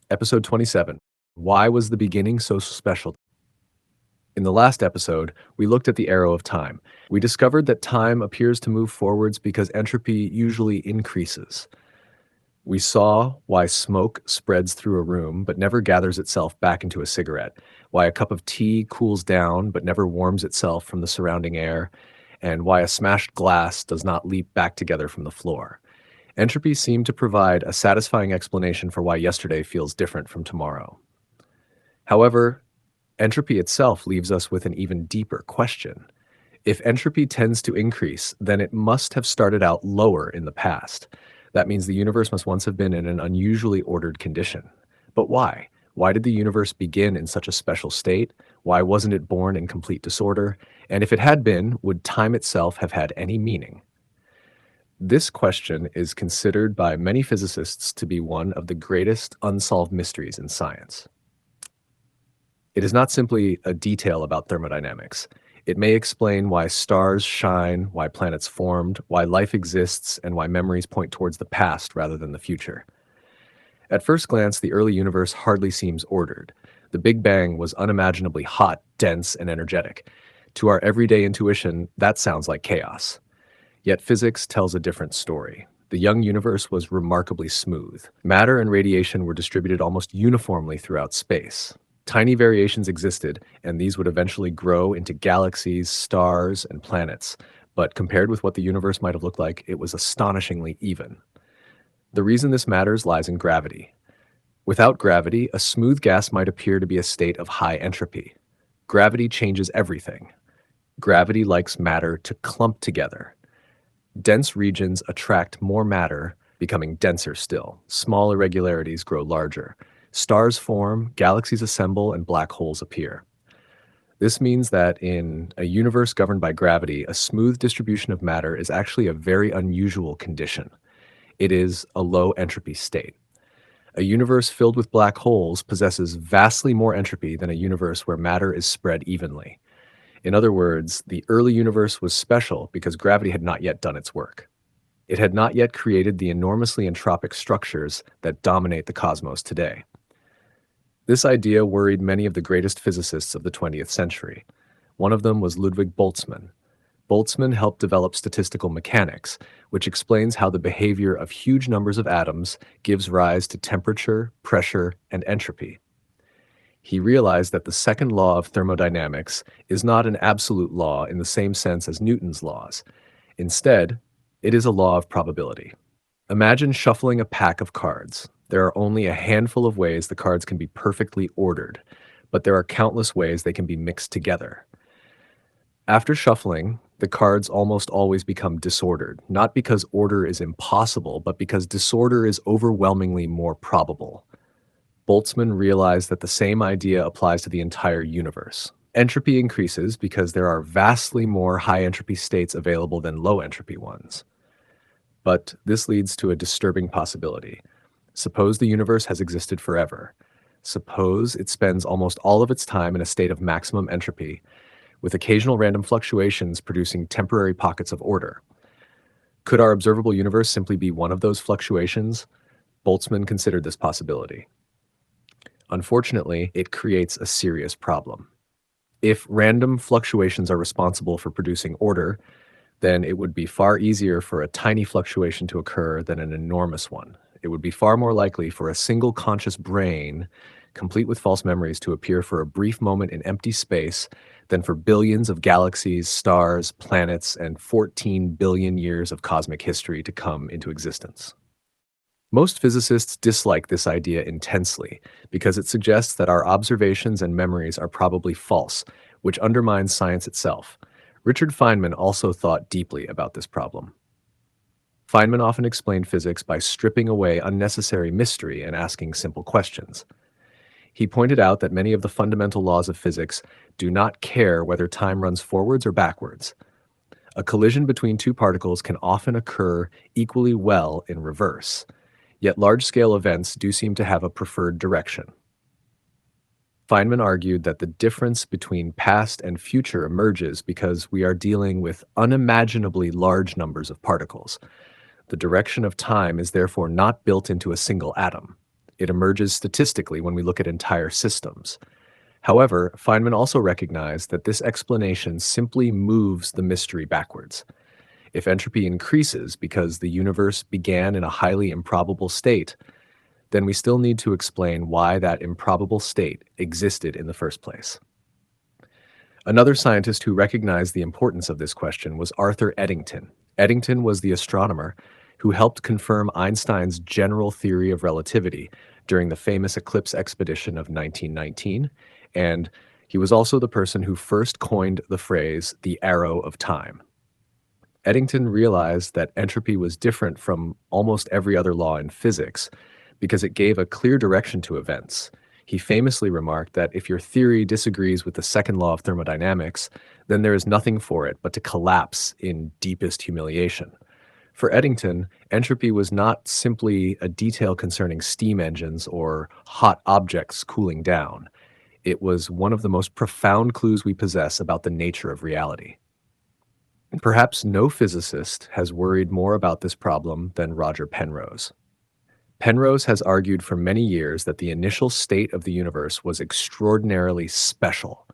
Episode 27. Why was the beginning so special? In the last episode, we looked at the arrow of time. We discovered that time appears to move forwards because entropy usually increases. We saw why smoke spreads through a room but never gathers itself back into a cigarette, why a cup of tea cools down but never warms itself from the surrounding air, and why a smashed glass does not leap back together from the floor. Entropy seemed to provide a satisfying explanation for why yesterday feels different from tomorrow. However, entropy itself leaves us with an even deeper question. If entropy tends to increase, then it must have started out lower in the past. That means the universe must once have been in an unusually ordered condition. But why? Why did the universe begin in such a special state? Why wasn't it born in complete disorder? And if it had been, would time itself have had any meaning? This question is considered by many physicists to be one of the greatest unsolved mysteries in science. It is not simply a detail about thermodynamics. It may explain why stars shine, why planets formed, why life exists, and why memories point towards the past rather than the future. At first glance, the early universe hardly seems ordered. The Big Bang was unimaginably hot, dense, and energetic. To our everyday intuition, that sounds like chaos. Yet physics tells a different story. The young universe was remarkably smooth. Matter and radiation were distributed almost uniformly throughout space. Tiny variations existed, and these would eventually grow into galaxies, stars, and planets. But compared with what the universe might have looked like, it was astonishingly even. The reason this matters lies in gravity. Without gravity, a smooth gas might appear to be a state of high entropy. Gravity changes everything. Gravity likes matter to clump together. Dense regions attract more matter, becoming denser still. Small irregularities grow larger. Stars form, galaxies assemble, and black holes appear. This means that in a universe governed by gravity, a smooth distribution of matter is actually a very unusual condition. It is a low entropy state. A universe filled with black holes possesses vastly more entropy than a universe where matter is spread evenly. In other words, the early universe was special because gravity had not yet done its work. It had not yet created the enormously entropic structures that dominate the cosmos today. This idea worried many of the greatest physicists of the 20th century. One of them was Ludwig Boltzmann. Boltzmann helped develop statistical mechanics, which explains how the behavior of huge numbers of atoms gives rise to temperature, pressure, and entropy. He realized that the second law of thermodynamics is not an absolute law in the same sense as Newton's laws. Instead, it is a law of probability. Imagine shuffling a pack of cards. There are only a handful of ways the cards can be perfectly ordered, but there are countless ways they can be mixed together. After shuffling, the cards almost always become disordered, not because order is impossible, but because disorder is overwhelmingly more probable. Boltzmann realized that the same idea applies to the entire universe. Entropy increases because there are vastly more high entropy states available than low entropy ones. But this leads to a disturbing possibility. Suppose the universe has existed forever. Suppose it spends almost all of its time in a state of maximum entropy, with occasional random fluctuations producing temporary pockets of order. Could our observable universe simply be one of those fluctuations? Boltzmann considered this possibility. Unfortunately, it creates a serious problem. If random fluctuations are responsible for producing order, then it would be far easier for a tiny fluctuation to occur than an enormous one. It would be far more likely for a single conscious brain, complete with false memories, to appear for a brief moment in empty space than for billions of galaxies, stars, planets, and 14 billion years of cosmic history to come into existence. Most physicists dislike this idea intensely because it suggests that our observations and memories are probably false, which undermines science itself. Richard Feynman also thought deeply about this problem. Feynman often explained physics by stripping away unnecessary mystery and asking simple questions. He pointed out that many of the fundamental laws of physics do not care whether time runs forwards or backwards. A collision between two particles can often occur equally well in reverse. Yet large-scale events do seem to have a preferred direction. Feynman argued that the difference between past and future emerges because we are dealing with unimaginably large numbers of particles. The direction of time is therefore not built into a single atom. It emerges statistically when we look at entire systems. However, Feynman also recognized that this explanation simply moves the mystery backwards. If entropy increases because the universe began in a highly improbable state, then we still need to explain why that improbable state existed in the first place. Another scientist who recognized the importance of this question was Arthur Eddington. Eddington was the astronomer who helped confirm Einstein's general theory of relativity during the famous eclipse expedition of 1919, and he was also the person who first coined the phrase the arrow of time. Eddington realized that entropy was different from almost every other law in physics because it gave a clear direction to events. He famously remarked that if your theory disagrees with the second law of thermodynamics, then there is nothing for it but to collapse in deepest humiliation. For Eddington, entropy was not simply a detail concerning steam engines or hot objects cooling down. It was one of the most profound clues we possess about the nature of reality. Perhaps no physicist has worried more about this problem than Roger Penrose. Penrose has argued for many years that the initial state of the universe was extraordinarily special.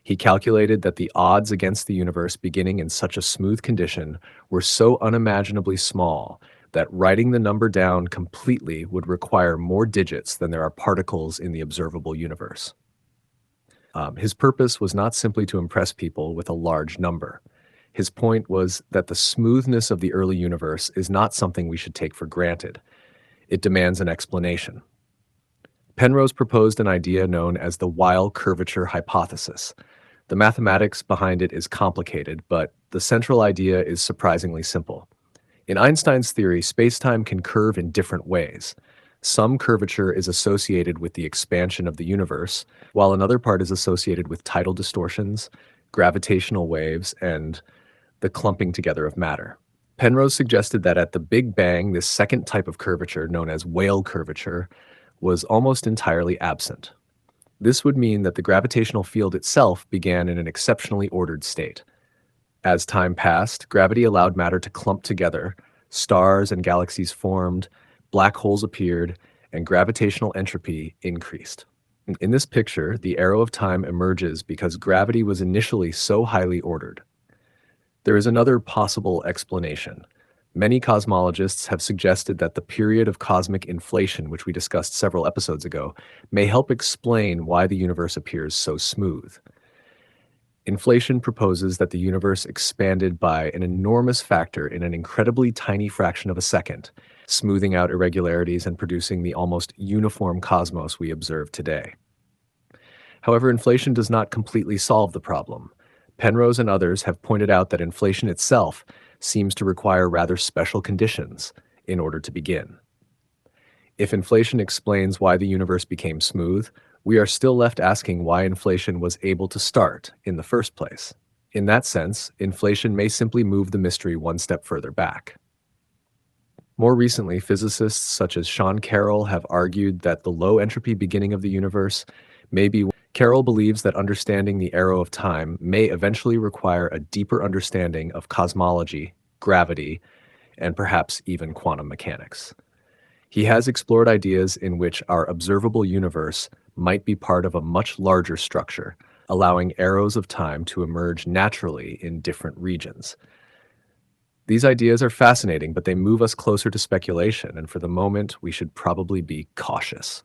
He calculated that the odds against the universe beginning in such a smooth condition were so unimaginably small that writing the number down completely would require more digits than there are particles in the observable universe. His purpose was not simply to impress people with a large number. His point was that the smoothness of the early universe is not something we should take for granted. It demands an explanation. Penrose proposed an idea known as the Weil curvature hypothesis. The mathematics behind it is complicated, but the central idea is surprisingly simple. In Einstein's theory, space-time can curve in different ways. Some curvature is associated with the expansion of the universe, while another part is associated with tidal distortions, gravitational waves, and the clumping together of matter. Penrose suggested that at the Big Bang, this second type of curvature, known as Weil curvature, was almost entirely absent. This would mean that the gravitational field itself began in an exceptionally ordered state. As time passed, gravity allowed matter to clump together, stars and galaxies formed, black holes appeared, and gravitational entropy increased. In this picture, the arrow of time emerges because gravity was initially so highly ordered. There is another possible explanation. Many cosmologists have suggested that the period of cosmic inflation, which we discussed several episodes ago, may help explain why the universe appears so smooth. Inflation proposes that the universe expanded by an enormous factor in an incredibly tiny fraction of a second, smoothing out irregularities and producing the almost uniform cosmos we observe today. However, inflation does not completely solve the problem. Penrose and others have pointed out that inflation itself seems to require rather special conditions in order to begin. If inflation explains why the universe became smooth, we are still left asking why inflation was able to start in the first place. In that sense, inflation may simply move the mystery one step further back. More recently, physicists such as Sean Carroll have argued that the low entropy beginning of the universe may be. Carroll believes that understanding the arrow of time may eventually require a deeper understanding of cosmology, gravity, and perhaps even quantum mechanics. He has explored ideas in which our observable universe might be part of a much larger structure, allowing arrows of time to emerge naturally in different regions. These ideas are fascinating, but they move us closer to speculation, and for the moment, we should probably be cautious.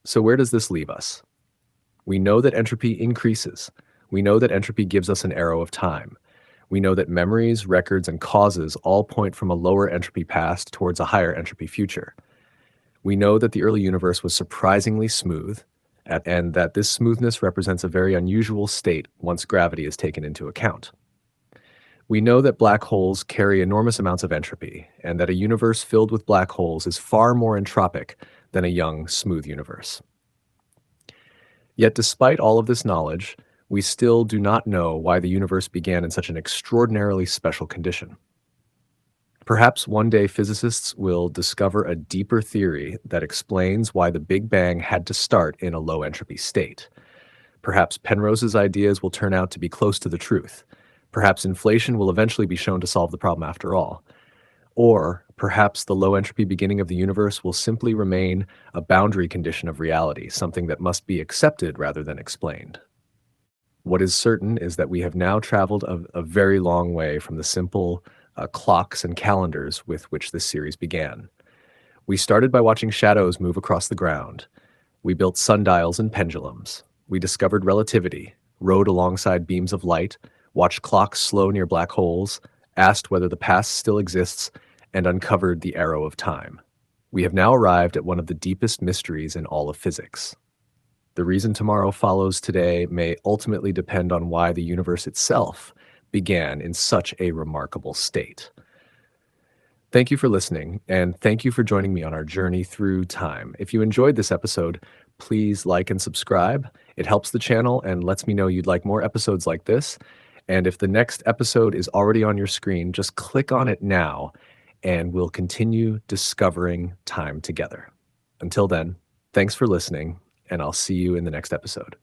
So where does this leave us? We know that entropy increases. We know that entropy gives us an arrow of time. We know that memories, records, and causes all point from a lower entropy past towards a higher entropy future. We know that the early universe was surprisingly smooth, and that this smoothness represents a very unusual state once gravity is taken into account. We know that black holes carry enormous amounts of entropy, and that a universe filled with black holes is far more entropic than a young, smooth universe. Yet despite all of this knowledge, we still do not know why the universe began in such an extraordinarily special condition. Perhaps one day physicists will discover a deeper theory that explains why the Big Bang had to start in a low entropy state. Perhaps Penrose's ideas will turn out to be close to the truth. Perhaps inflation will eventually be shown to solve the problem after all. Or Perhaps the low entropy beginning of the universe will simply remain a boundary condition of reality, something that must be accepted rather than explained. What is certain is that we have now traveled a very long way from the simple clocks and calendars with which this series began. We started by watching shadows move across the ground. We built sundials and pendulums. We discovered relativity, rode alongside beams of light, watched clocks slow near black holes, asked whether the past still exists, and uncovered the arrow of time. We have now arrived at one of the deepest mysteries in all of physics. The reason tomorrow follows today may ultimately depend on why the universe itself began in such a remarkable state. Thank you for listening, and thank you for joining me on our journey through time. If you enjoyed this episode, please like and subscribe. It helps the channel and lets me know you'd like more episodes like this. And if the next episode is already on your screen, just click on it now, and we'll continue discovering time together. Until then, thanks for listening, and I'll see you in the next episode.